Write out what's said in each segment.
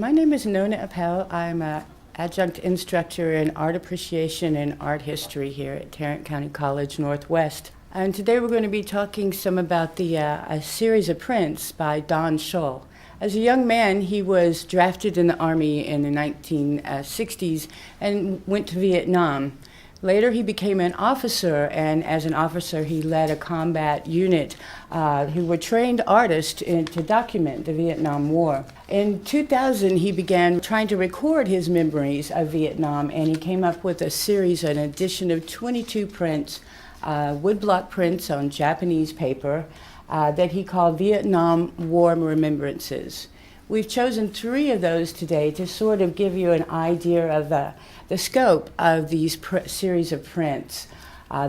My name is Nona Appel. I'm an adjunct instructor in art appreciation and art history here at Tarrant County College Northwest. And today we're going to be talking some about a series of prints by Schol. As a young man, he was drafted in the Army in the 1960s and went to Vietnam. Later, he became an officer, and as an officer, he led a combat unit who were trained artists to document the Vietnam War. In 2000, he began trying to record his memories of Vietnam, and he came up with a series, an edition of 22 prints, woodblock prints on Japanese paper that he called Vietnam War Remembrances. We've chosen 3 of those today to sort of give you an idea of the scope of these series of prints.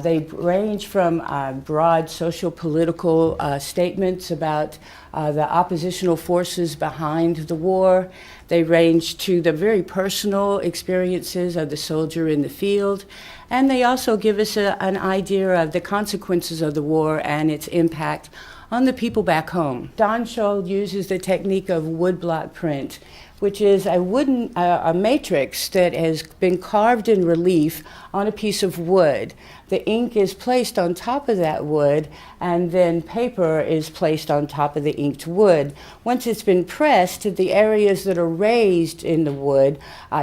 They range from broad social political statements about the oppositional forces behind the war. They range to the very personal experiences of the soldier in the field. And they also give us an idea of the consequences of the war and its impact on the people back home. Schol uses the technique of woodblock print, which is a matrix that has been carved in relief on a piece of wood. The ink is placed on top of that wood, and then paper is placed on top of the inked wood. Once it's been pressed, the areas that are raised in the wood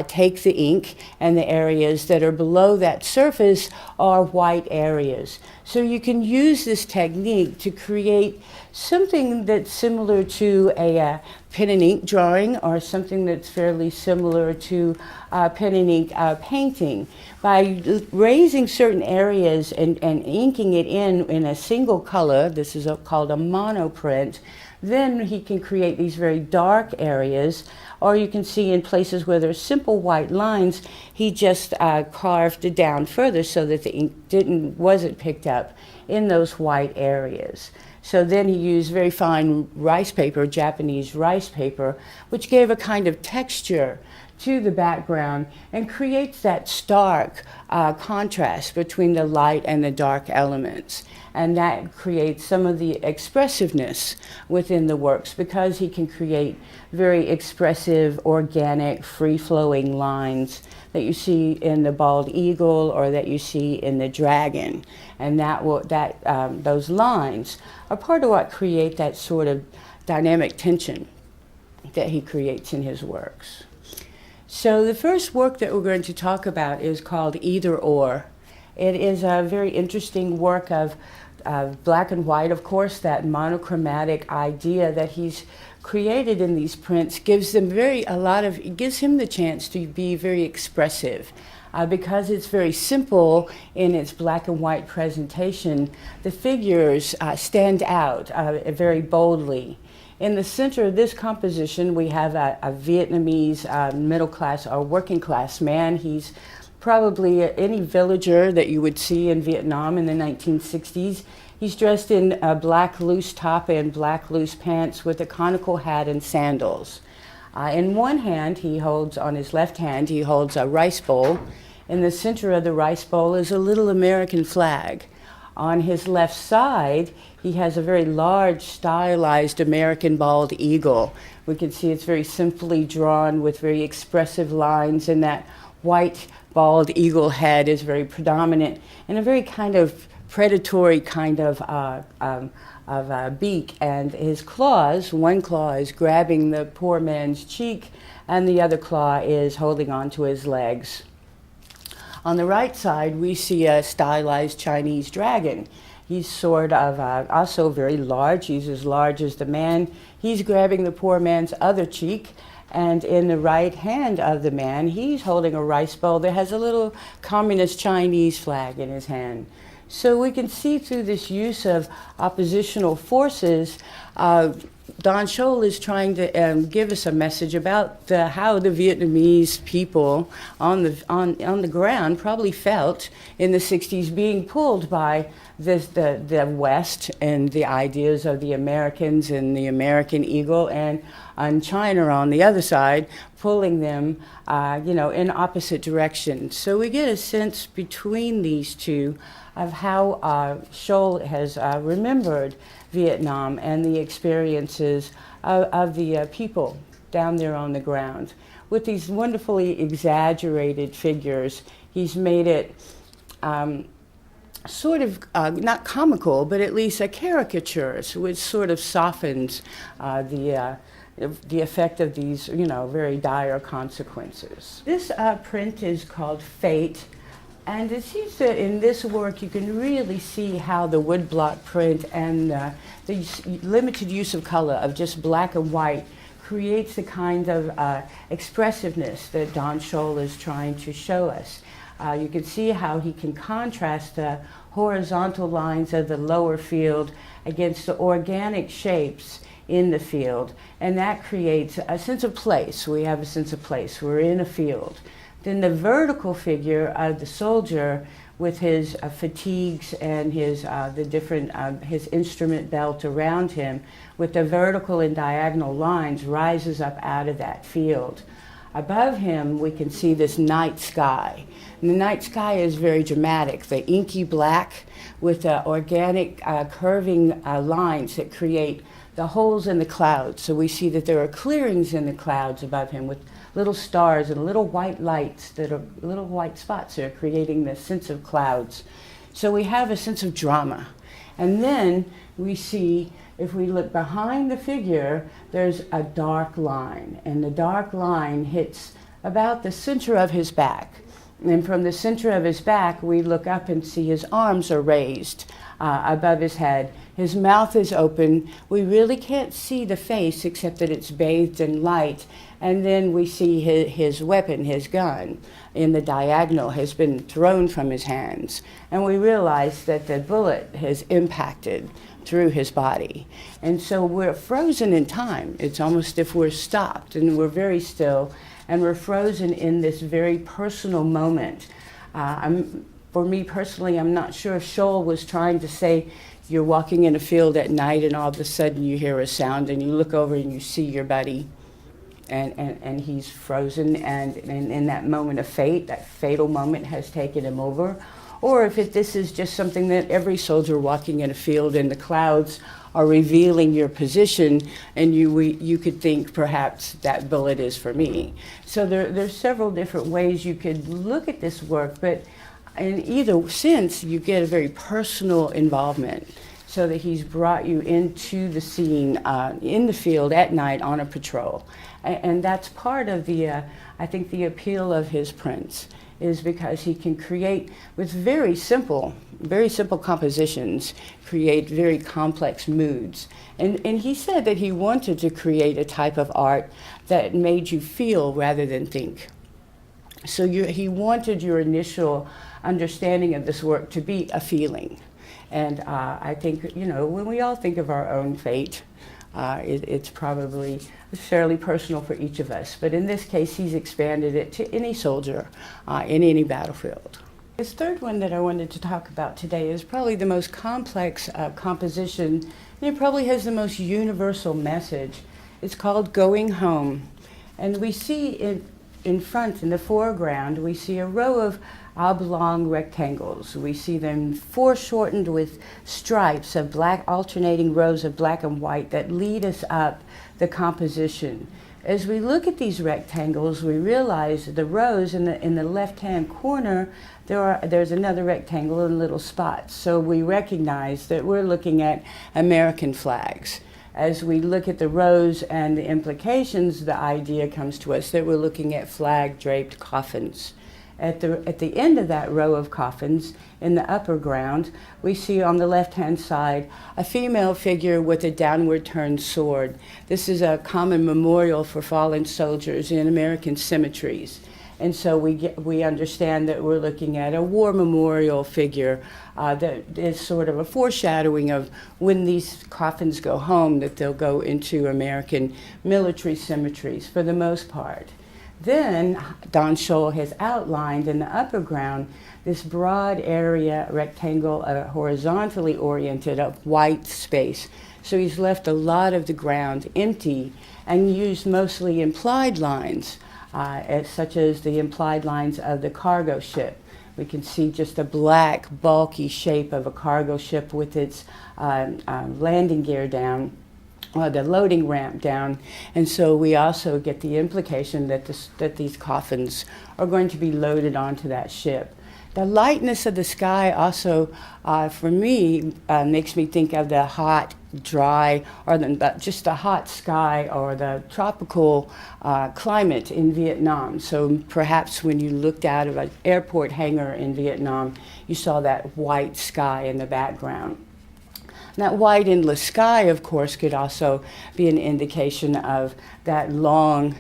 take the ink, and the areas that are below that surface are white areas. So you can use this technique to create something that's similar to a pen and ink drawing, or something that's fairly similar to pen and ink painting. By raising certain areas and inking it in a single color, this is called a monoprint, then he can create these very dark areas. Or you can see in places where there's simple white lines, he just carved it down further so that the ink wasn't picked up in those white areas. So then he used very fine rice paper, Japanese rice paper, which gave a kind of texture to the background and creates that stark contrast between the light and the dark elements. And that creates some of the expressiveness within the works, because he can create very expressive, organic, free-flowing lines that you see in the bald eagle or that you see in the dragon. And those lines are part of what create that sort of dynamic tension that he creates in his works. So the first work that we're going to talk about is called Either Or. It is a very interesting work of black and white. Of course, that monochromatic idea that he's created in these prints gives him the chance to be very expressive. Because it's very simple in its black and white presentation, the figures stand out very boldly. In the center of this composition, we have a Vietnamese middle class or working class man. He's probably any villager that you would see in Vietnam in the 1960s. He's dressed in a black loose top and black loose pants with a conical hat and sandals. In one hand, on his left hand, he holds a rice bowl. In the center of the rice bowl is a little American flag. On his left side, he has a very large, stylized American bald eagle. We can see it's very simply drawn with very expressive lines, and that white bald eagle head is very predominant and a very kind of predatory kind of beak. And his claws, one claw is grabbing the poor man's cheek, and the other claw is holding onto his legs. On the right side, we see a stylized Chinese dragon. He's sort of also very large. He's as large as the man. He's grabbing the poor man's other cheek. And in the right hand of the man, he's holding a rice bowl that has a little communist Chinese flag in his hand. So we can see through this use of oppositional forces, Schol is trying to give us a message about how the Vietnamese people on the ground probably felt in the 60s, being pulled by the West and the ideas of the Americans and the American eagle, and China on the other side, pulling them in opposite directions. So we get a sense between these two of how Schol has remembered Vietnam and the experiences of the people. down there on the ground. With these wonderfully exaggerated figures, he's made it sort of not comical, but at least a caricature, which sort of softens the effect of these, very dire consequences. This print is called Fate, and it seems that in this work you can really see how the woodblock print and the limited use of color of just black and white creates the kind of expressiveness that Don Schol is trying to show us. You can see how he can contrast the horizontal lines of the lower field against the organic shapes in the field, and that creates a sense of place. We have a sense of place. We're in a field. Then the vertical figure of the soldier with his fatigues and his his instrument belt around him, with the vertical and diagonal lines, rises up out of that field. Above him, we can see this night sky. And the night sky is very dramatic, the inky black with the organic curving lines that create the holes in the clouds. So we see that there are clearings in the clouds above him with little stars and little white lights that are little white spots that are creating this sense of clouds. So we have a sense of drama. And then we see, if we look behind the figure, there's a dark line, and the dark line hits about the center of his back. And from the center of his back, we look up and see his arms are raised above his head. His mouth is open. We really can't see the face except that it's bathed in light. And then we see his weapon, his gun, in the diagonal has been thrown from his hands. And we realize that the bullet has impacted through his body. And so we're frozen in time. It's almost if we're stopped, and we're very still, and we're frozen in this very personal moment. For me personally, I'm not sure if Schol was trying to say, you're walking in a field at night and all of a sudden you hear a sound and you look over and you see your buddy, and he's frozen, and in that moment of fate, that fatal moment has taken him over. Or if this is just something that every soldier walking in a field and the clouds are revealing your position, and you could think perhaps that bullet is for me. So there's several different ways you could look at this work, but in either sense you get a very personal involvement, so that he's brought you into the scene in the field at night on a patrol. And that's part of the, I think, the appeal of his prints, is because he can create with very simple compositions, create very complex moods. And he said that he wanted to create a type of art that made you feel rather than think. So he wanted your initial understanding of this work to be a feeling. And I think, when we all think of our own fate, it's probably fairly personal for each of us. But in this case, he's expanded it to any soldier in any battlefield. This third one that I wanted to talk about today is probably the most complex composition, and it probably has the most universal message. It's called Going Home. And we see in front, in the foreground, we see a row of oblong rectangles. We see them foreshortened with stripes of black, alternating rows of black and white that lead us up the composition. As we look at these rectangles, we realize the rows in the left-hand corner, there's another rectangle in little spots. So we recognize that we're looking at American flags. As we look at the rows and the implications, the idea comes to us that we're looking at flag-draped coffins. At the end of that row of coffins, in the upper ground, we see on the left-hand side a female figure with a downward turned sword. This is a common memorial for fallen soldiers in American cemeteries. And so we understand that we're looking at a war memorial figure that is sort of a foreshadowing of when these coffins go home, that they'll go into American military cemeteries for the most part. Then Don Schol has outlined in the upper ground this broad area, rectangle, horizontally oriented of white space. So he's left a lot of the ground empty and used mostly implied lines, such as the implied lines of the cargo ship. We can see just a black, bulky shape of a cargo ship with its landing gear down. the loading ramp down, and so we also get the implication that these coffins are going to be loaded onto that ship. The lightness of the sky also, for me, makes me think of the hot, dry, or just the hot sky or the tropical climate in Vietnam. So perhaps when you looked out of an airport hangar in Vietnam, you saw that white sky in the background. That wide, endless sky, of course, could also be an indication of that long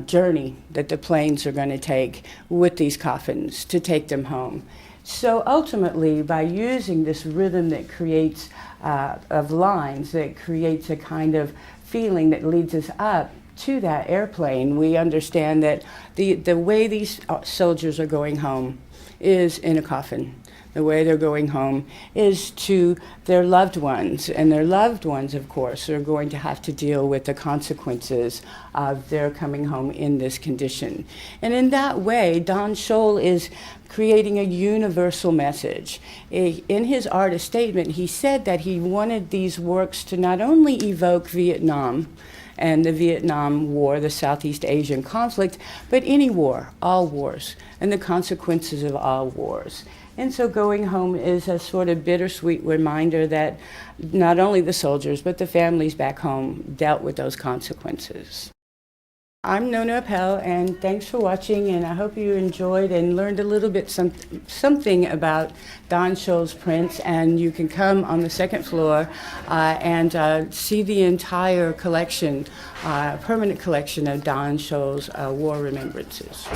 journey that the planes are going to take with these coffins to take them home. So ultimately, by using this rhythm that creates of lines, that creates a kind of feeling that leads us up to that airplane, we understand that the way these soldiers are going home is in a coffin. The way they're going home is to their loved ones, and their loved ones, of course, are going to have to deal with the consequences of their coming home in this condition. And in that way, Don Schol is creating a universal message. In his artist statement, he said that he wanted these works to not only evoke Vietnam and the Vietnam War, the Southeast Asian conflict, but any war, all wars, and the consequences of all wars. And so going home is a sort of bittersweet reminder that not only the soldiers, but the families back home dealt with those consequences. I'm Nona Appel, and thanks for watching, and I hope you enjoyed and learned a little bit something about Don Schol's prints, and you can come on the second floor and see the entire collection, permanent collection of Don Schol's War Remembrances.